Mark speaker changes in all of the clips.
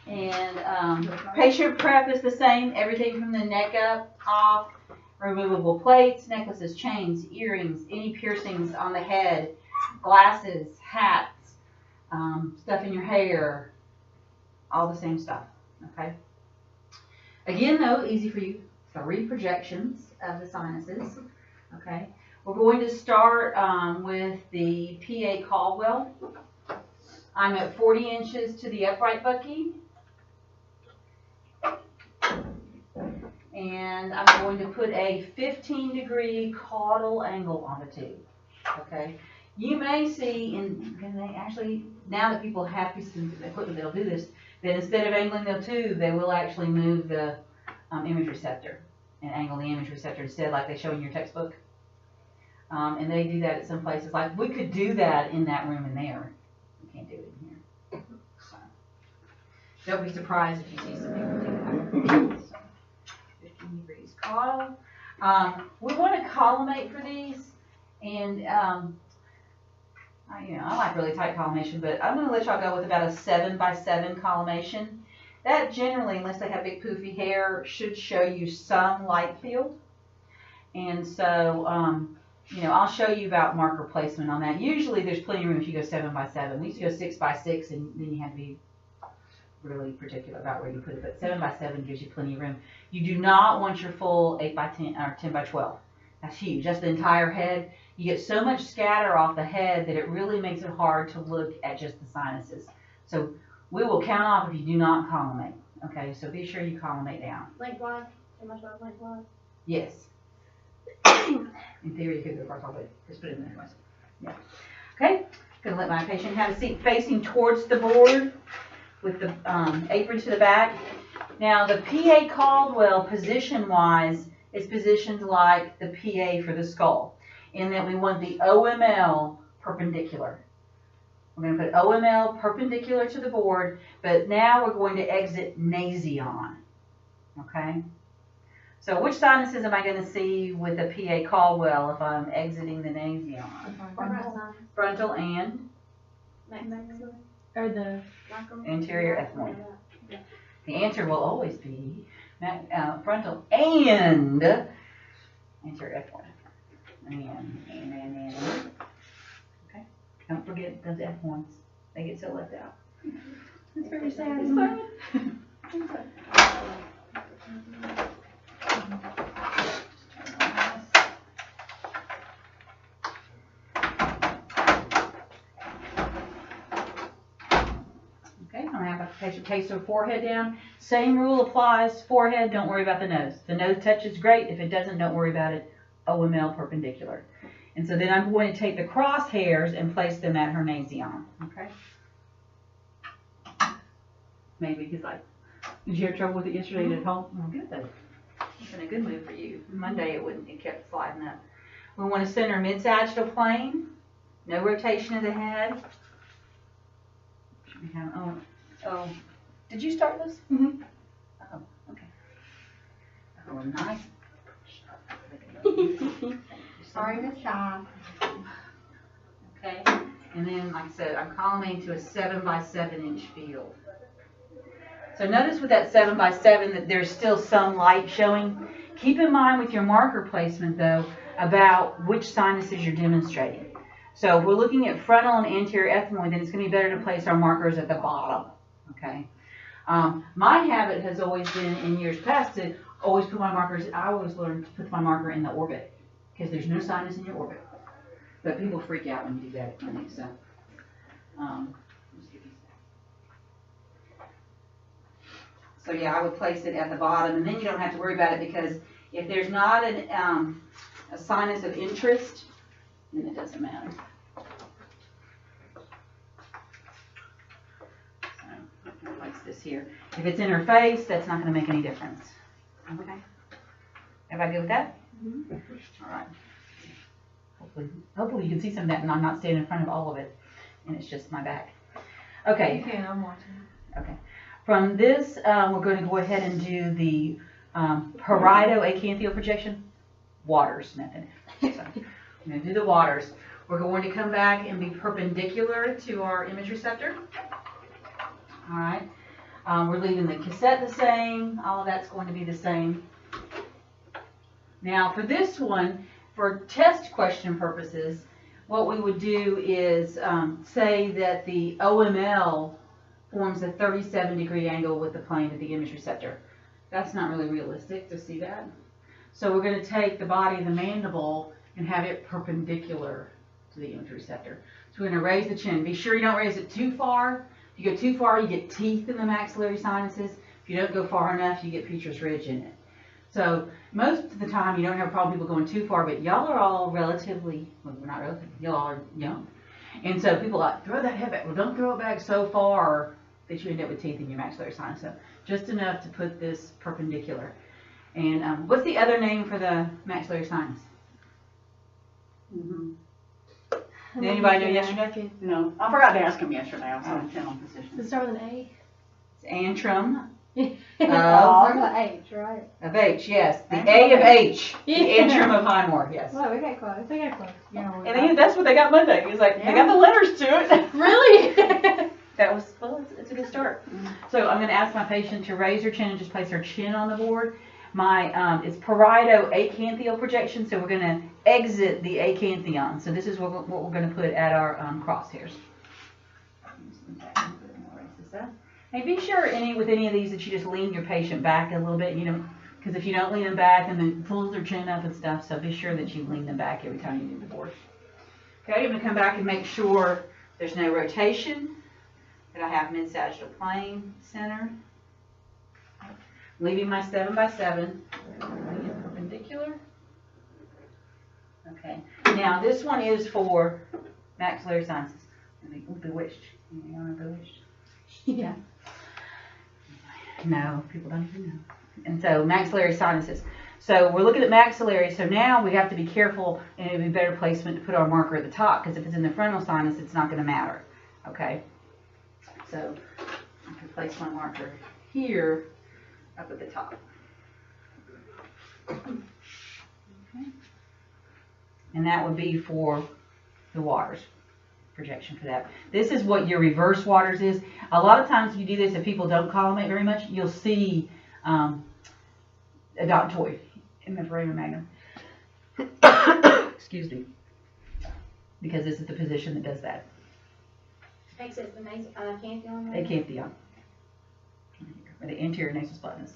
Speaker 1: And patient prep is the same. Everything from the neck up, off, removable plates, necklaces, chains, earrings, any piercings on the head, glasses, hats, stuff in your hair, all the same stuff, okay? Again, though, easy for you, 3 projections of the sinuses, okay? We're going to start with the PA Caldwell. I'm at 40 inches to the upright bucky. And I'm going to put a 15-degree caudal angle on the tube, okay? You may see, and they actually, now that people have pieces of equipment that'll do this, that instead of angling the tube, they will actually move the image receptor and angle the image receptor instead, like they show in your textbook. And they do that at some places. Like, we could do that in that room in there. We can't do it in here. So, don't be surprised if you see some people do that. So, 15 degrees caudal. We want to collimate for these, and I like really tight collimation, but I'm going to let y'all go with about a 7x7 collimation. That generally, unless they have big poofy hair, should show you some light field. And so, I'll show you about marker placement on that. Usually there's plenty of room if you go 7x7. We used to go 6x6, and then you had to be really particular about where you put it. But 7x7 gives you plenty of room. You do not want your full 8x10 or 10x12. That's huge. That's the entire head. You get so much scatter off the head that it really makes it hard to look at just the sinuses. So we will count off if you do not collimate. Okay, so be sure you collimate down.
Speaker 2: Lengthwise? 10x12 lengthwise?
Speaker 1: Yes. In theory, you could go across all the way. Just put it in there anyways. Yeah. Okay. Going to let my patient have a seat facing towards the board with the apron to the back. Now, the PA Caldwell, position-wise, is positioned like the PA for the skull, in that we want the OML perpendicular. We're going to put OML perpendicular to the board, but now we're going to exit nasion. Okay? So which sinuses am I going to see with a PA Caldwell if I'm exiting the nasion? Frontal and
Speaker 2: Or the
Speaker 1: anterior ethmoid. The answer will always be frontal and anterior ethmoid. And. Okay. Don't forget those F1s. They get so left out. It's very sad, isn't it? Okay, I'm going to have a patient case their forehead down. Same rule applies. Forehead, don't worry about the nose. The nose touch is great. If it doesn't, don't worry about it. OML perpendicular. And so then I'm going to take the crosshairs and place them at her nasion. Okay? Maybe because did you have trouble with it yesterday at home? Oh, good though. It's been a good move for you. Monday it kept sliding up. We want to center mid-sagittal plane. No rotation of the head. We have, oh, did you start this?
Speaker 2: Mm-hmm.
Speaker 1: Oh, okay. Oh, nice.
Speaker 2: Sorry to stop.
Speaker 1: Okay, and then, like I said, I'm collimating to a 7x7 inch field. So notice with that 7x7 that there's still some light showing. Keep in mind with your marker placement, though, about which sinuses you're demonstrating. So if we're looking at frontal and anterior ethmoid, then it's going to be better to place our markers at the bottom. Okay. My habit has always been in years past to always put my markers. I always learned to put my marker in the orbit because there's no sinus in your orbit. But people freak out when you do that at clinic. So, yeah, I would place it at the bottom, and then you don't have to worry about it because if there's not a sinus of interest, then it doesn't matter. So, I'm going to place this here. If it's in her face, that's not going to make any difference. Okay? Everybody good with that? Mm-hmm. All right. Hopefully you can see some of that and I'm not standing in front of all of it and it's just my back. Okay.
Speaker 2: You can, I'm watching.
Speaker 1: Okay. From this, we're going to go ahead and do the parieto-acanthial projection waters method. So, I'm going to do the waters. We're going to come back and be perpendicular to our image receptor. All right. We're leaving the cassette the same. All of that's going to be the same. Now for this one, for test question purposes, what we would do is say that the OML forms a 37-degree angle with the plane of the image receptor. That's not really realistic to see that. So we're going to take the body of the mandible and have it perpendicular to the image receptor. So we're going to raise the chin. Be sure you don't raise it too far. If you go too far, you get teeth in the maxillary sinuses. If you don't go far enough, you get Petrus ridge in it. So most of the time, you don't have a problem people going too far, but y'all are all relatively, well, not relatively, y'all are young. And so people are like, throw that head back. Well, don't throw it back so far that you end up with teeth in your maxillary sinus. So just enough to put this perpendicular. And what's the other name for the maxillary sinus? Did anybody know yesterday?
Speaker 3: No, I forgot to ask him yesterday. I was on the on position.
Speaker 2: Does it start with an A?
Speaker 1: It's antrum.
Speaker 2: Start with an H, right?
Speaker 1: Of H, yes. The A of H. The antrum of Highmore, yes.
Speaker 2: Well, we got close. We got close.
Speaker 1: And then that's what they got Monday. He was like, they got the letters to it.
Speaker 2: Really?
Speaker 1: That was, well, it's a good start. So I'm going to ask my patient to raise her chin and just place her chin on the board. My, it's parieto acanthial projection, so we're going to exit the acanthion. So this is what we're going to put at our crosshairs. And be sure with any of these that you just lean your patient back a little bit, you know, because if you don't lean them back and then pulls their chin up and stuff, so be sure that you lean them back every time you do the board. Okay, I'm going to come back and make sure there's no rotation, that I have mid-sagittal plane center. Leaving my 7 by 7, perpendicular. Okay, now this one is for maxillary sinuses. Bewitched. You know, bewitched.
Speaker 2: Yeah.
Speaker 1: No, people don't even know. And so maxillary sinuses. So we're looking at maxillary. So now we have to be careful, and it would be better placement to put our marker at the top, because if it's in the frontal sinus, it's not going to matter. Okay. So I can place my marker here up at the top. Okay. And that would be for the waters. Projection for that. This is what your reverse waters is. A lot of times if you do this, if people don't collimate very much, you'll see a odontoid in the foramen magnum. Excuse me. Because this is the position that does that.
Speaker 2: Makes it the canthion.
Speaker 1: Acanthion. Or the anterior nasal splenius.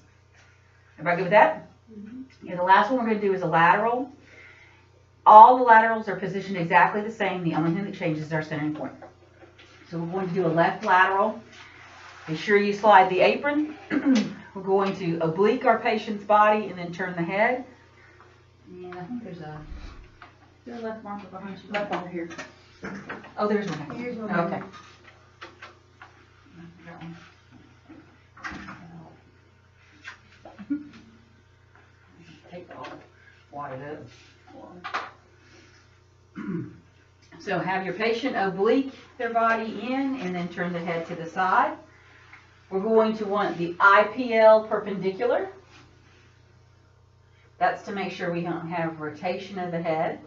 Speaker 1: Everybody good with that? Mm-hmm. Yeah, the last one we're going to do is a lateral. All the laterals are positioned exactly the same. The only thing that changes is our centering point. So we're going to do a left lateral. Be sure you slide the apron. We're going to oblique our patient's body and then turn the head. And I think there's a left marker behind you.
Speaker 3: Left over here.
Speaker 1: Oh, there's one.
Speaker 2: Here's one.
Speaker 1: Okay. Take all wide up. So have your patient oblique their body in and then turn the head to the side. We're going to want the IPL perpendicular. That's to make sure we don't have rotation of the head.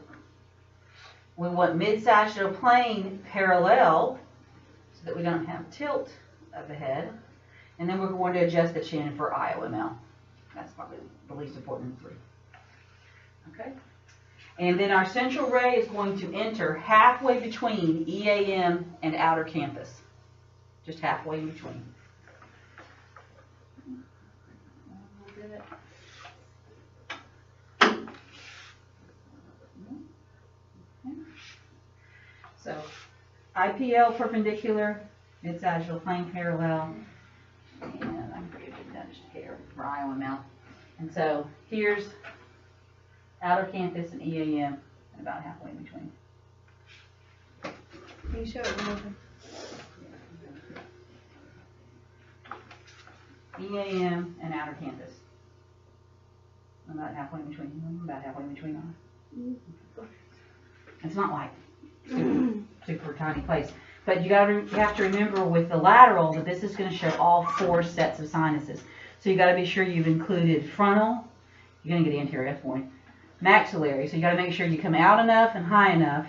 Speaker 1: We want mid-sagittal plane parallel so that we don't have tilt of the head. And then we're going to adjust the chin for IOML. That's probably the least important of the three. Okay. And then our central ray is going to enter halfway between EAM and outer campus. Just halfway in between. So, IPL perpendicular, mid-sagittal plane parallel, and I'm going to touch here for IOML. And so, here's outer campus and EAM, and about halfway in between.
Speaker 2: Can you show it real quick?
Speaker 1: EAM and outer campus. About halfway in between. About halfway in between on it. It's not like super tiny place. But you have to remember with the lateral that this is going to show all 4 sets of sinuses. So you got to be sure you've included frontal. You're going to get anterior, that's point. Maxillary, so you got to make sure you come out enough and high enough,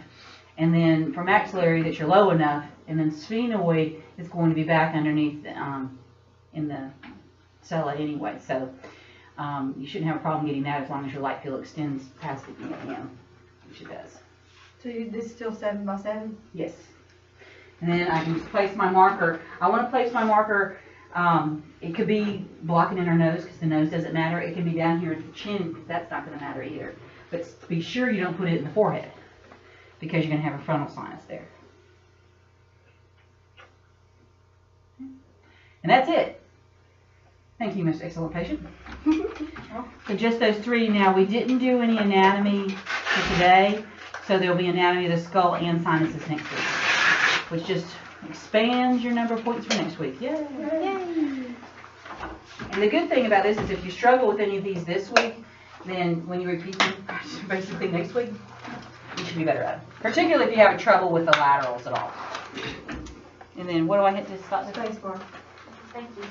Speaker 1: and then for maxillary that you're low enough, and then sphenoid is going to be back underneath in the cella anyway. So you shouldn't have a problem getting that as long as your light field extends past the EM, which it does.
Speaker 2: So this is still 7 by 7?
Speaker 1: Yes. And then I can just place my marker. I want to place my marker, it could be blocking in her nose because the nose doesn't matter. It can be down here at the chin because that's not going to matter either. But be sure you don't put it in the forehead because you're going to have a frontal sinus there. And that's it. Thank you, Mr. Excellent Patient. So just those 3. Now, we didn't do any anatomy for today, so there'll be anatomy of the skull and sinuses next week, which just expands your number of points for next week. Yay!
Speaker 2: Yay!
Speaker 1: And the good thing about this is if you struggle with any of these this week, then when you repeat them basically next week, you should be better at it. Particularly if you're having trouble with the laterals at all. And then what do I hit this spot?
Speaker 2: Space bar. Thank you.